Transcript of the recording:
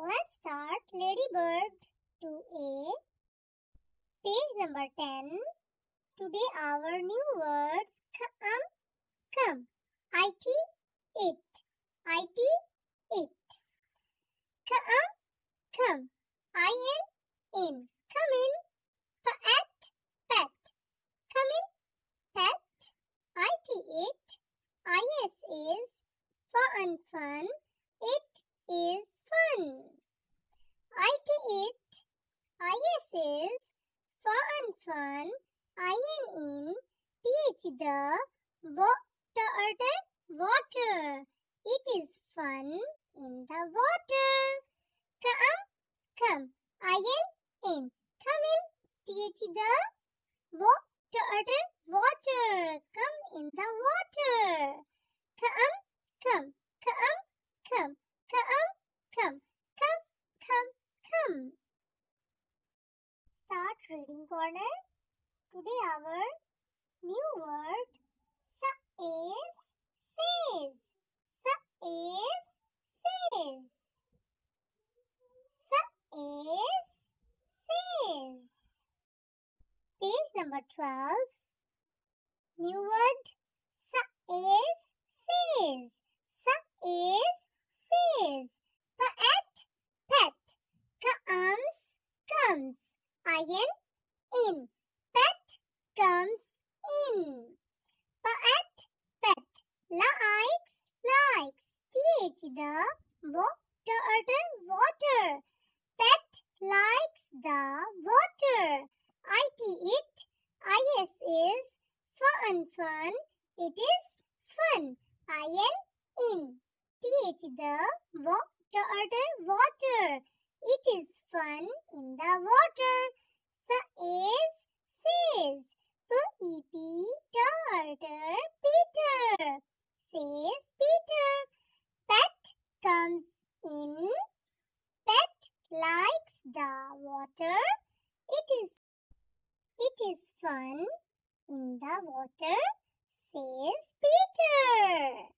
Let's start Ladybird 2A, page number 10. Today our new words come. It, it, it, it. Come. In. Come in. Pet. Come in. Pet. It. Is. Fun. It is fun. It. Is. Fun. In. The. Water. It is fun in the water. Come. In. Come in. The. Water. Come in the water. Come. Start reading corner. Today our new word is says. Page number 12. New word is says. Pet. Comes. In. Pet comes in. Pet. Likes. The water. Pet likes the water. It is fun. It is fun. In. The water. It is fun in the water. Says. Peter. Says Peter. Pet comes in. Pet likes the water. It is fun in the water. Says Peter.